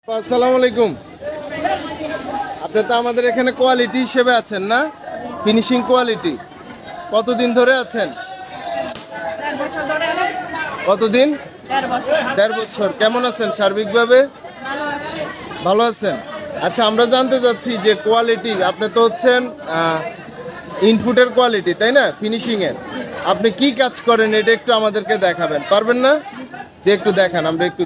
আসসালামু আলাইকুম। আপনি তো আমাদের এখানে কোয়ালিটি হিসেবে আছেন না, ফিনিশিং কোয়ালিটি। কতদিন ধরে আছেন? কতদিন? 1.5 বছর। কেমন আছেন সার্বিকভাবে? ভালো আছেন। আচ্ছা, আমরা জানতে চাচ্ছি যে কোয়ালিটি, আপনি তো হচ্ছেন ইনপুটের কোয়ালিটি, তাই না, ফিনিশিং এর। আপনি কি কাজ করেন এটা একটু আমাদেরকে দেখাবেন, পারবেন না? দিয়ে একটু দেখান, আমরা একটু।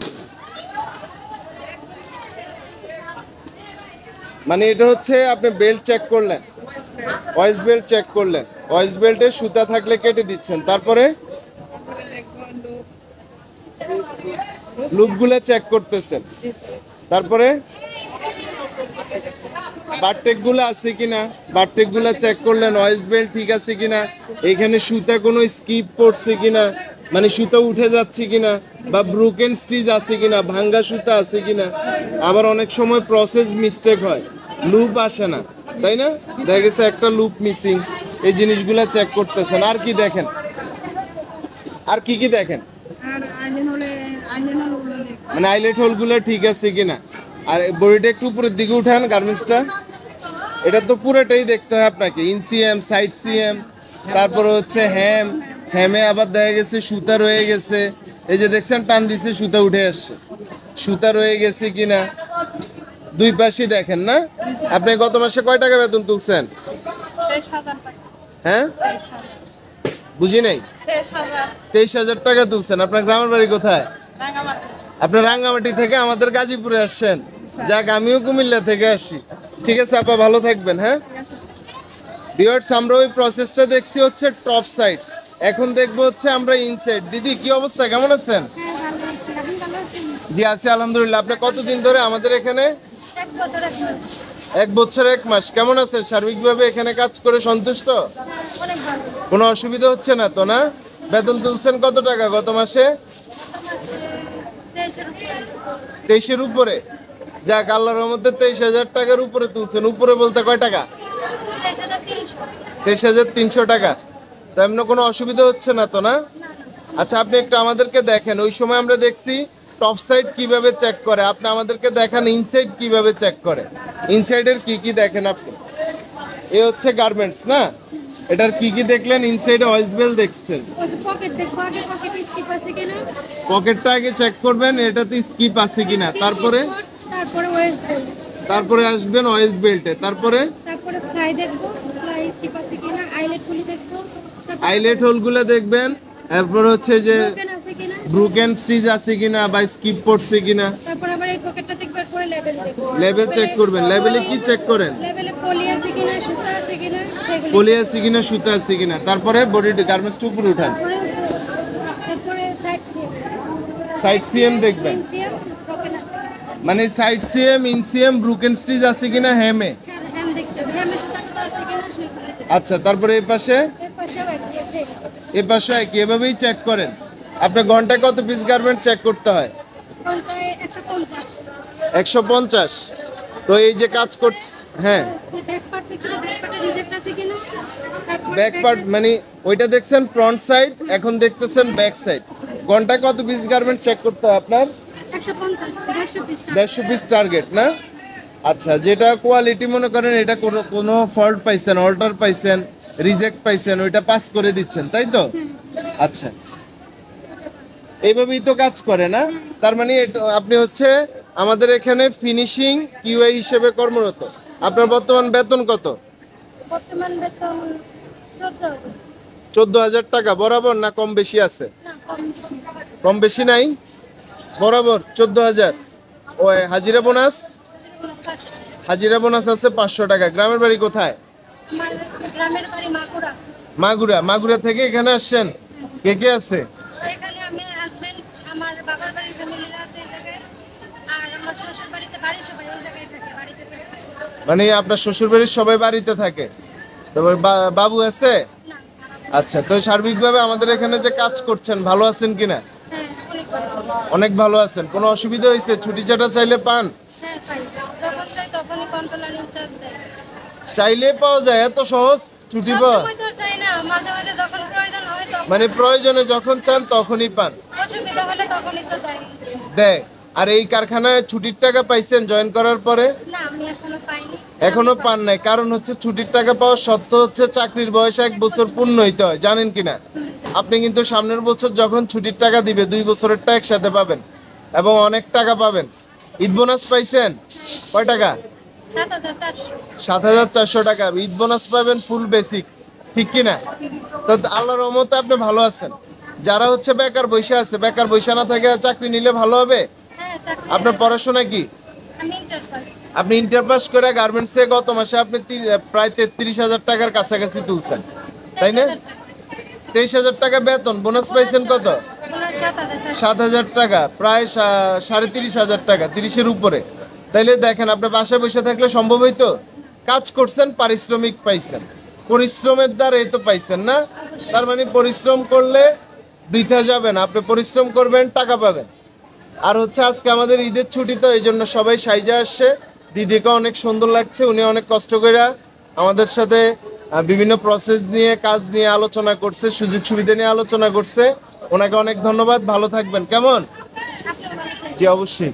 মানে এটা হচ্ছে আপনি বেল্ট চেক করলেন, ওয়েস্ট বেল্ট চেক করলেন, ওয়েস্ট বেল্টে সুতা থাকলে কেটে দিচ্ছেন, তারপরে লুপগুলো চেক করতেছেন, তারপরে বারটেকগুলো আছে কিনা, বারটেকগুলো চেক করলেন, ওয়েস্ট বেল্ট ঠিক আছে কিনা, এখানে সুতা কোনো স্কিপ পড়ছে কিনা, মানে সুতা উঠে যাচ্ছে কিনা, বা ব্রোকেন স্টিচ আছে কিনা, ভাঙ্গা সুতা আছে কিনা। আবার অনেক সময় প্রসেস মিস্টেক হয়, লুপ আসে না, তাই না, দেখা গেছে একটা লুপ মিসিং। এই জিনিসগুলো চেক করতেছেন। আর কি দেখেন? আর কি কি দেখেন? মানে আইলেট হোলগুলো ঠিক আছে কিনা। আর বডিটা একটু উপরের দিকে উঠান, গার্মেন্টসটা। এটা তো পুরোটাই দেখতে হয় আপনাকে, ইনসিএম, সাইড সিএম, তারপরে হচ্ছে হ্যামে আবার দেখা গেছে সুতা রয়ে গেছে। এই যে দেখছেন, টান দিছে, সুতা উঠে আসছে, সুতা রয়ে গেছে কিনা। দুই পাশেই দেখেন না। আপনি গত মাসে কয় টাকা বেতন তুলছেন? হ্যাঁ, বুঝি নাই। 23,000 টাকা তুলছেন। আপনার গ্রামের বাড়ি কোথায়? আপনার রাঙ্গামাটি থেকে আমাদের গাজীপুরে আসছেন। যাক, আমিও কুমিল্লা থেকে আসি। ঠিক আছে আপা, ভালো থাকবেন। হ্যাঁ ভিউয়ার্স, আমরা ওই প্রসেসটা দেখছি হচ্ছে টপ সাইড, এখন দেখবো হচ্ছে আমরা ইনসাইড। দিদি, কি অবস্থা, কেমন আছেন? জি আছি আলহামদুলিল্লাহ। আপনি কতদিন ধরে আমাদের এখানে? 1 বছর 1 মাস। কেমন আছেন সার্বিকভাবে এখানে কাজ করে? সন্তুষ্ট? কোনো অসুবিধা হচ্ছে না তো, না? বেতন তুলছেন কত টাকা গত মাসে? 23-এর উপরে। যাক, আল্লাহর রহমতে 23,000 টাকার উপরে তুলছেন। উপরে বলতে কয় টাকা? 23,300 টাকা। তো এমন কোনো অসুবিধা হচ্ছে না তো, না? আচ্ছা, আপনি একটু আমাদেরকে দেখেন, ওই সময় আমরা দেখছি টপ সাইড কিভাবে চেক করে, আপনি আমাদেরকে দেখান ইনসাইড কিভাবে চেক করে। ইনসাইডের কি কি দেখেন আপনি? এ হচ্ছে গার্মেন্টস না, এটার কি কি দেখলেন? ইনসাইডে ওয়েস্ট বেল্ট দেখছেন, পকেটটা আগে চেক করবেন, এটাতে স্কিপ আছে কিনা, তারপরে তারপরে আসবেন ওয়েস্ট বেল্টে, তারপরে আইলেট হোলগুলো দেখবেন, তারপর হচ্ছে যে ব্রোকেন স্টিচ আছে কিনা বা স্কিপ পড়ছে কিনা, তারপর আবার এই পকেটটা দেখবার পরে লেভেল দেখব। লেভেল চেক করবেন। লেভেলে কি চেক করেন? লেভেলে পলি আছে কিনা, সুতা আছে কিনা, সেগুলো। পলি আছে কিনা, সুতা আছে কিনা, তারপরে বডি গার্মেন্টসটা উপরে উঠান, তারপরে সাইড সিএম দেখবেন। ব্রোকেন আছে। মানে সাইড সিএম, ইনসিএম, ব্রোকেন স্টিচ আছে কিনা হ্যামে। হ্যাম দেখতে হবে, হ্যামে সুতা আছে কিনা সেগুলো দেখতে হবে। আচ্ছা, তারপরে এই পাশে? এর পাশেও একই আছে। এই পাশে কি এভাবেই চেক করেন? আপনি ঘন্টায় কত পিস গার্মেন্টস চেক করতে হয়? ঘন্টায় 150। 150। তো এই যে কাজ করছে, হ্যাঁ, ব্যাক পার্ট থেকে ব্যাক পার্টে রিজেক্ট আছে কিনা, তারপর ব্যাক পার্ট মানে ওইটা দেখছেন ফ্রন্ট সাইড, এখন দেখতেছেন ব্যাক সাইড। ঘন্টায় কত পিস গার্মেন্ট চেক করতে হয় আপনার? 150, 150 পিস। 150 পিস টার্গেট না? আচ্ছা, যেটা কোয়ালিটি মনে করেন এটা কোনো কোনো ফল্ট পাইছেন, অল্টার পাইছেন, রিজেক্ট পাইছেন, ওইটা পাস করে দিচ্ছেন, তাই তো? আচ্ছা, এইভাবেই তো কাজ করে না? তার মানে আপনি হচ্ছে আমাদের এখানে ফিনিশিং কিউআই হিসেবে কর্মরত। আপনার বর্তমান বেতন কত? বর্তমান বেতন 14,000। 14,000 টাকা বরাবর না কম বেশি আছে? না, কম বেশি। কম বেশি নাই, বরাবর 14,000। ওই হাজিরা বোনাস? হাজিরা বোনাস আছে 500 টাকা। গ্রামের বাড়ি কোথায়? আমার গ্রামের বাড়ি মাগুরা। মাগুরা। মাগুরা থেকে এখানে আসছেন? কে কে আছে? এখানে আমি হাজবেন্ড, আমার বাবার বাড়ির ফ্যামিলিরা আছে এই জায়গায়, আর আমার শ্বশুর বাড়িতে বাড়ির সবাই ওই জায়গায় থাকে, বাড়িতে থাকে। মানে আপনার শ্বশুর বাড়ির সবাই বাড়িতে থাকে? তারপর বাবু আছে? না, আচ্ছা, তো সার্বিকভাবে আমাদের এখানে যে কাজ করছেন ভালো আছেন কিনা? হ্যাঁ, অনেক ভালো। অনেক ভালো আছেন। কোনো অসুবিধা হয়েছে? ছুটি চাটা চাইলে পান? হ্যাঁ, পাই। যখন চাই তখনই কন্ট্রোলার ইনচার্জ দেয়। চাইলে পাওয়া যায়? এত সহজ ছুটি পাওয়া? সবসময় তো আর চাই না, মাঝে মাঝে যখন প্রয়োজন হয় তখন। মানে প্রয়োজনে যখন চান তখনই পান? অসুবিধা হলে তখনই তো দেয়। দেয়। আর এই কারখানায় ছুটির টাকা পাইছেন জয়েন করার পরে? না আমি এখনো পাইনি। এখনো পান নাই, কারণ হচ্ছে ছুটির টাকা পাওয়ার শর্ত হচ্ছে চাকরির বয়স 1 বছর পূর্ণ হইতে হয়, জানেন কিনা? আপনি কিন্তু সামনের বছর যখন ছুটির টাকা দিবে 2 বছরেরটা একসাথে পাবেন এবং অনেক টাকা পাবেন। ঈদ বোনাস পাইছেন কয় টাকা? 7,400। 7,400 টাকা ঈদ বোনাস পাবেন, ফুল বেসিক, ঠিক কিনা? তো আল্লাহর রহমতে আপনি ভালো আছেন। যারা হচ্ছে বেকার বসে আছে, বেকার বসে না থেকে চাকরি নিলে ভালো হবে। হ্যাঁ চাকরি। আপনার পড়াশোনা কি? আমি ইন্টার পাস। আপনি ইন্টার পাস করে গার্মেন্টসে গত মাসে আপনি প্রায় 33,000 টাকার কাছাকাছি তুলছেন, তাই না? 23,000 টাকা বেতন, বোনাস পাইছেন কত? 7,400। 7,000 টাকা, প্রায় 33,500 টাকা, 30-এর উপরে। তাইলে দেখেন আপনি বাসায় বসে থাকলে সম্ভব হইতো? কাজ করছেন, পারিশ্রমিক পাইছেন, পরিশ্রমের দ্বারা তো পাইছেন না। তার মানে পরিশ্রম করলে বৃথা যাবে না, আপনি পরিশ্রম করবেন, টাকা পাবেন। আর হচ্ছে আজকে আমাদের ঈদের ছুটি, তো এই জন্য সবাই সাইজা আসছে। দিদিকে অনেক সুন্দর লাগছে, উনি অনেক কষ্ট করে আমাদের সাথে বিভিন্ন প্রসেস নিয়ে, কাজ নিয়ে আলোচনা করছে, সুযোগ সুবিধা নিয়ে আলোচনা করছে। ওনাকে অনেক ধন্যবাদ, ভালো থাকবেন। কেমন? আপনিও ভালো থাকবেন। জি অবশ্যই।